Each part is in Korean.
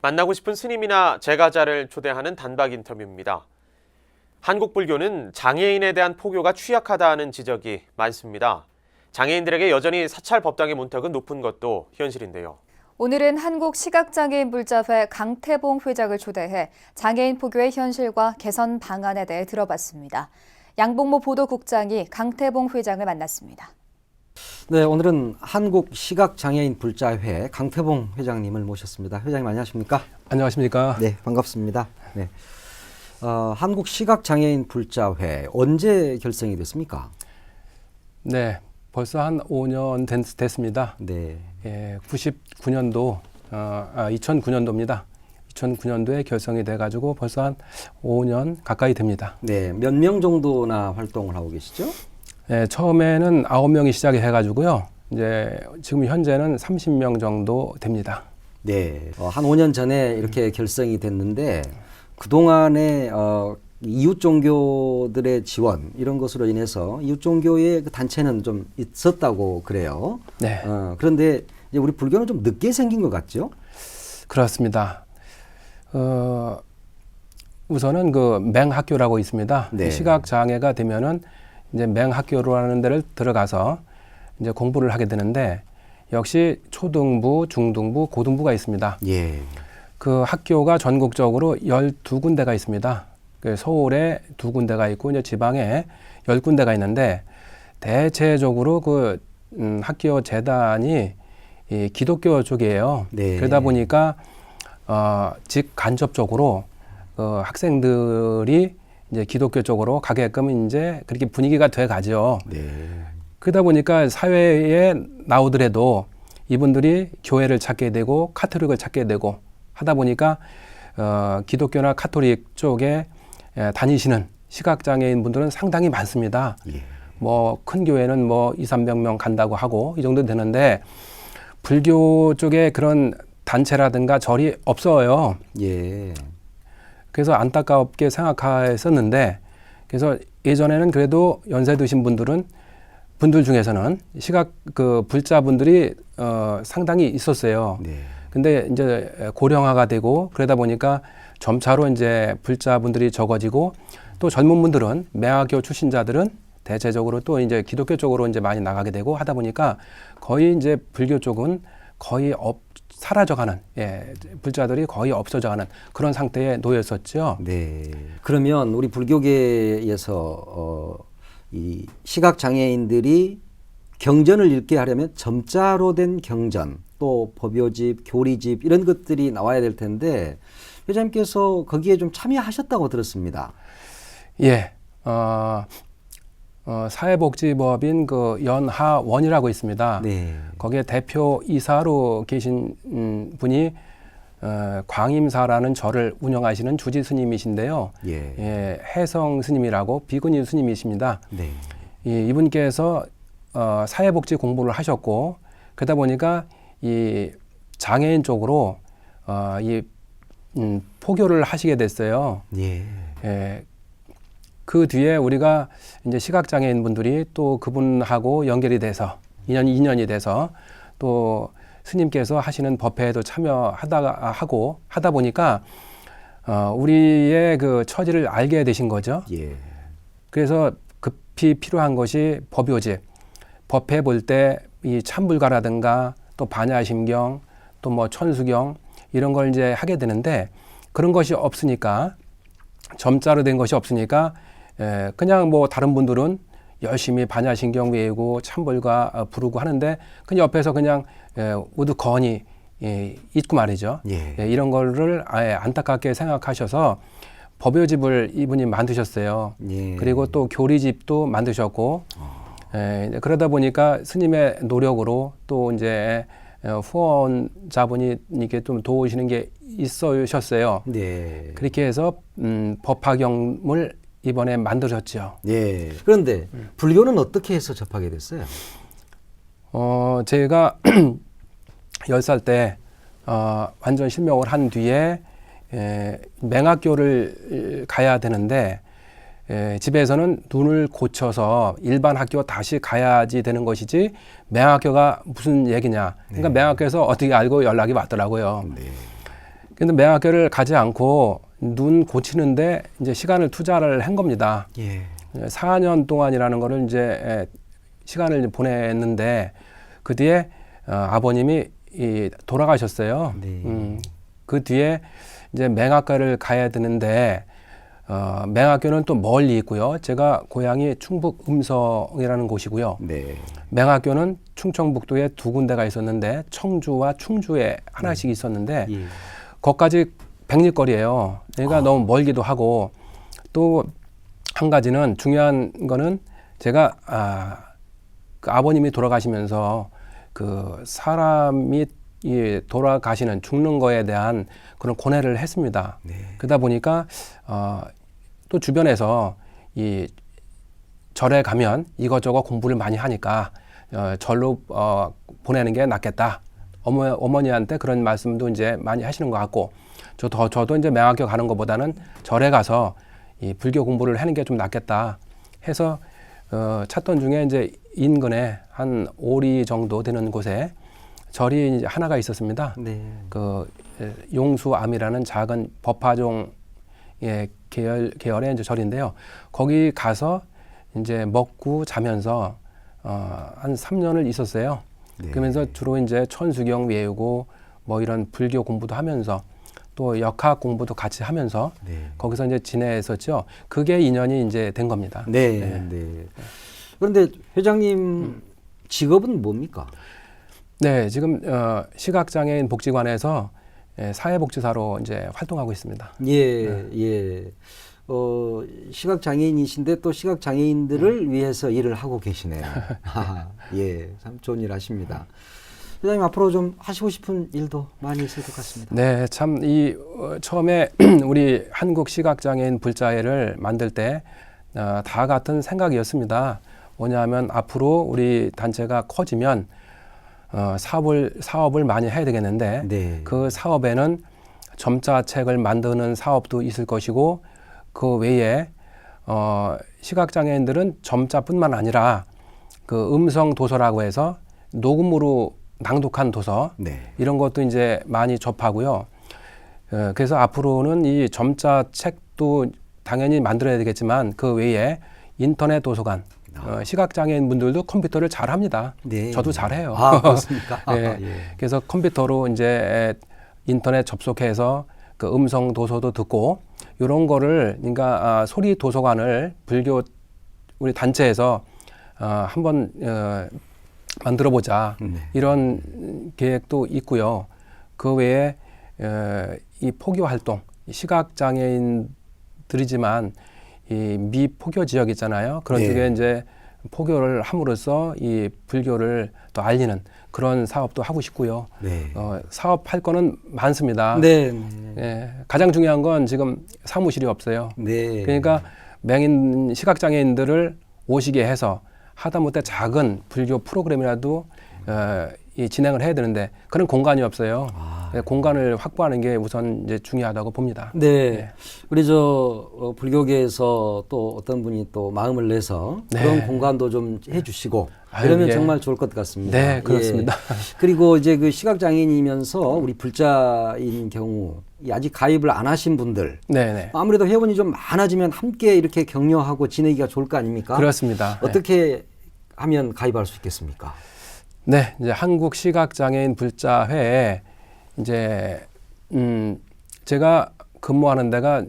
만나고 싶은 스님이나 제가자를 초대하는 단박 인터뷰입니다. 한국 불교는 장애인에 대한 포교가 취약하다는 지적이 많습니다. 장애인들에게 여전히 사찰 법당의 문턱은 높은 것도 현실인데요. 오늘은 한국시각장애인 불자회 강태봉 회장을 초대해 장애인 포교의 현실과 개선 방안에 대해 들어봤습니다. 양봉모 보도국장이 강태봉 회장을 만났습니다. 네, 오늘은 한국시각장애인 불자회 강태봉 회장님을 모셨습니다. 회장님 안녕하십니까? 안녕하십니까? 네, 반갑습니다. 네, 한국시각장애인 불자회 언제 결성이 됐습니까? 네, 벌써 한 5년 됐습니다. 네, 99년도, 2009년도입니다. 2009년도에 결성이 돼가지고 벌써 한 5년 가까이 됩니다. 네, 몇 명 정도나 활동을 하고 계시죠? 네, 처음에는 9명이 시작이 해가지고요. 이제 지금 현재는 30명 정도 됩니다. 네, 한 5년 전에 이렇게 결성이 됐는데 그동안에 이웃 종교들의 지원 이런 것으로 인해서 이웃 종교의 그 단체는 좀 있었다고 그래요. 네. 그런데 이제 우리 불교는 좀 늦게 생긴 것 같죠? 그렇습니다. 우선은 그 맹학교라고 있습니다. 네. 시각 장애가 되면은 이제 맹학교라는 데를 들어가서 이제 공부를 하게 되는데 역시 초등부, 중등부, 고등부가 있습니다. 예. 그 학교가 전국적으로 12군데가 있습니다. 그 서울에 2군데가 있고 이제 지방에 10군데가 있는데 대체적으로 그 학교 재단이 이 기독교 쪽이에요. 네. 그러다 보니까 직간접적으로 학생들이 이제 기독교 쪽으로 가게끔 이제 그렇게 분위기가 돼 가죠. 네. 그러다 보니까 사회에 나오더라도 이분들이 교회를 찾게 되고 카톨릭을 찾게 되고 하다 보니까 기독교나 카톨릭 쪽에 다니시는 시각장애인 분들은 상당히 많습니다. 예. 뭐 큰 교회는 뭐 200~300명 간다고 하고 이 정도 되는데 불교 쪽에 그런 단체라든가 절이 없어요. 예. 그래서 안타깝게 생각했었는데 그래서 예전에는 그래도 연세 드신 분들 중에서는 시각 그 불자분들이 상당히 있었어요. 네. 근데 이제 고령화가 되고 그러다 보니까 점차로 이제 불자분들이 적어지고 또 젊은 분들은 매화교 출신자들은 대체적으로 또 이제 기독교 쪽으로 이제 많이 나가게 되고 하다 보니까 거의 이제 불교 쪽은 거의 사라져가는 불자들이 거의 없어져가는 그런 상태에 놓였었죠. 네. 그러면 우리 불교계에서 이 시각 장애인들이 경전을 읽게 하려면 점자로 된 경전, 또 법요집, 교리집 이런 것들이 나와야 될 텐데 회장님께서 거기에 좀 참여하셨다고 들었습니다. 예. 사회복지법인 그 연하원이라고 있습니다. 네. 거기에 대표 이사로 계신 분이 광임사라는 절을 운영하시는 주지 스님이신데요. 예. 해성 스님이라고 비구니 스님이십니다. 네. 이분께서 사회복지 공부를 하셨고 그러다 보니까 이 장애인 쪽으로 포교를 하시게 됐어요. 예. 그 뒤에 우리가 이제 시각장애인 분들이 또 그분하고 연결이 돼서 인연이 돼서 또 스님께서 하시는 법회에도 하다 보니까 우리의 그 처지를 알게 되신 거죠. 예. 그래서 급히 필요한 것이 법요집. 법회 볼 때 이 참불가라든가 또 반야심경 또 뭐 천수경 이런 걸 이제 하게 되는데 그런 것이 없으니까 점자로 된 것이 없으니까 그냥 뭐 다른 분들은 열심히 반야심경 외우고 참불가 부르고 하는데 그 옆에서 그냥 우두커니 있고 말이죠. 예. 이런 거를 아예 안타깝게 생각하셔서 법요집을 이분이 만드셨어요. 예. 그리고 또 교리집도 만드셨고 그러다 보니까 스님의 노력으로 또 이제 후원자분이 이렇게 좀 도우시는 게 있으셨어요. 네. 그렇게 해서 법화경을 이번에 만드셨죠. 예. 그런데 불교는 어떻게 해서 접하게 됐어요? 제가 10살 때 완전 실명을 한 뒤에 맹학교를 가야 되는데 집에서는 눈을 고쳐서 일반 학교 다시 가야지 되는 것이지 맹학교가 무슨 얘기냐. 그러니까 맹학교에서 어떻게 알고 연락이 왔더라고요. 네. 근데 맹학교를 가지 않고 눈 고치는데 이제 시간을 투자를 한 겁니다. 예. 4년 동안이라는 거를 이제 시간을 보냈는데 그 뒤에 아버님이 돌아가셨어요. 네. 그 뒤에 이제 맹학교를 가야 되는데 맹학교는 또 멀리 있고요. 제가 고향이 충북 음성이라는 곳이고요. 네. 맹학교는 충청북도에 2군데가 있었는데 청주와 충주에 하나씩 있었는데 예. 거기까지 100리거리예요. 그러니까 너무 멀기도 하고 또 한 가지는 중요한 거는 제가 그 아버님이 돌아가시면서 그 사람이 돌아가시는 죽는 거에 대한 그런 고뇌를 했습니다. 네. 그러다 보니까 또 주변에서 이 절에 가면 이것저것 공부를 많이 하니까 절로 보내는 게 낫겠다. 어머니한테 그런 말씀도 이제 많이 하시는 것 같고 저도 이제 맹학교 가는 것보다는 절에 가서 이 불교 공부를 하는 게 좀 낫겠다 해서 찾던 중에 이제 인근에 한 5리 정도 되는 곳에 절이 이제 하나가 있었습니다. 네. 그 용수암이라는 작은 법화종의 계열의 이제 절인데요. 거기 가서 이제 먹고 자면서 한 3년을 있었어요. 네. 그러면서 주로 이제 천수경 외우고 뭐 이런 불교 공부도 하면서 또 역학 공부도 같이 하면서 네. 거기서 이제 지냈었죠. 그게 인연이 이제 된 겁니다. 네. 네. 네. 그런데 회장님 직업은 뭡니까? 네, 지금 시각장애인 복지관에서 사회복지사로 이제 활동하고 있습니다. 예, 예. 시각장애인이신데 또 시각장애인들을 위해서 일을 하고 계시네요. 예, 참 좋은 일 하십니다. 회장님 앞으로 좀 하시고 싶은 일도 많이 있을 것 같습니다. 네, 참 처음에 우리 한국 시각장애인 불자회를 만들 때 다 같은 생각이었습니다. 뭐냐면 앞으로 우리 단체가 커지면 사업을 많이 해야 되겠는데 네. 그 사업에는 점자책을 만드는 사업도 있을 것이고 그 외에 시각장애인들은 점자뿐만 아니라 그 음성 도서라고 해서 녹음으로 낭독한 도서 네. 이런 것도 이제 많이 접하고요. 그래서 앞으로는 이 점자책도 당연히 만들어야 되겠지만 그 외에 인터넷 도서관 시각장애인 분들도 컴퓨터를 잘 합니다. 네. 저도 잘해요. 아, 그렇습니까? 네. 예. 그래서 컴퓨터로 이제 인터넷 접속해서 그 음성 도서도 듣고 이런 거를 그러니까 소리 도서관을 불교 우리 단체에서 한번 만들어 보자 네. 이런 계획도 있고요. 그 외에 이 포교 활동 시각장애인들이지만 이 미포교 지역 있잖아요. 그런 네. 쪽에 이제 포교를 함으로써 이 불교를 또 알리는 그런 사업도 하고 싶고요. 네. 사업할 거는 많습니다. 네. 예, 가장 중요한 건 지금 사무실이 없어요. 네. 그러니까 맹인 시각장애인들을 오시게 해서 하다못해 작은 불교 프로그램이라도 이 진행을 해야 되는데 그런 공간이 없어요. 공간을 확보하는 게 우선 이제 중요하다고 봅니다. 네. 네. 우리 불교계에서 또 어떤 분이 또 마음을 내서 네. 그런 공간도 좀 해주시고 아유, 이러면 예. 정말 좋을 것 같습니다. 네, 그렇습니다. 예. 그리고 이제 그 시각장애인이면서 우리 불자인 경우 이 아직 가입을 안 하신 분들 네네. 아무래도 회원이 좀 많아지면 함께 이렇게 격려하고 지내기가 좋을 거 아닙니까? 그렇습니다. 네. 어떻게 하면 가입할 수 있겠습니까? 네, 이제 한국 시각장애인 불자회에 이제 제가 근무하는 데가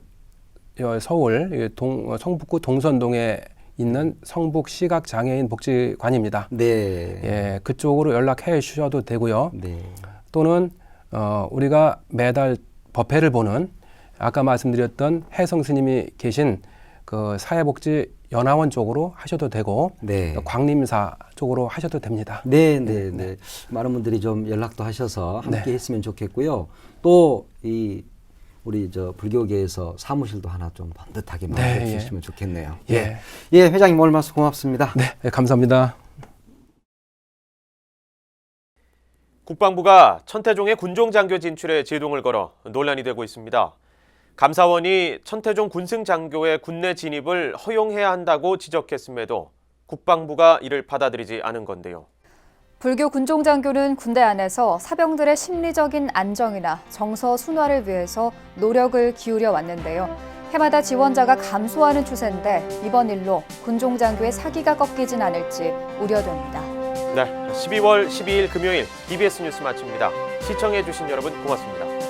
서울 성북구 동선동에 있는 성북 시각장애인 복지관입니다. 네. 예, 그쪽으로 연락해 주셔도 되고요. 네. 또는 우리가 매달 법회를 보는 아까 말씀드렸던 혜성 스님이 계신 그 사회복지 연화원 쪽으로 하셔도 되고 네. 광림사 쪽으로 하셔도 됩니다. 네, 네, 네. 많은 분들이 좀 연락도 하셔서 함께 네. 했으면 좋겠고요. 또 이 우리 불교계에서 사무실도 하나 좀 번듯하게 만들어 네, 주시면 좋겠네요. 예. 예, 회장님 오늘 말씀 고맙습니다. 네, 감사합니다. 국방부가 천태종의 군종장교 진출에 제동을 걸어 논란이 되고 있습니다. 감사원이 천태종 군승장교의 군내 진입을 허용해야 한다고 지적했음에도 국방부가 이를 받아들이지 않은 건데요. 불교 군종장교는 군대 안에서 사병들의 심리적인 안정이나 정서 순화를 위해서 노력을 기울여 왔는데요. 해마다 지원자가 감소하는 추세인데 이번 일로 군종장교의 사기가 꺾이진 않을지 우려됩니다. 네, 12월 12일 금요일 TBS 뉴스 마칩니다. 시청해주신 여러분 고맙습니다.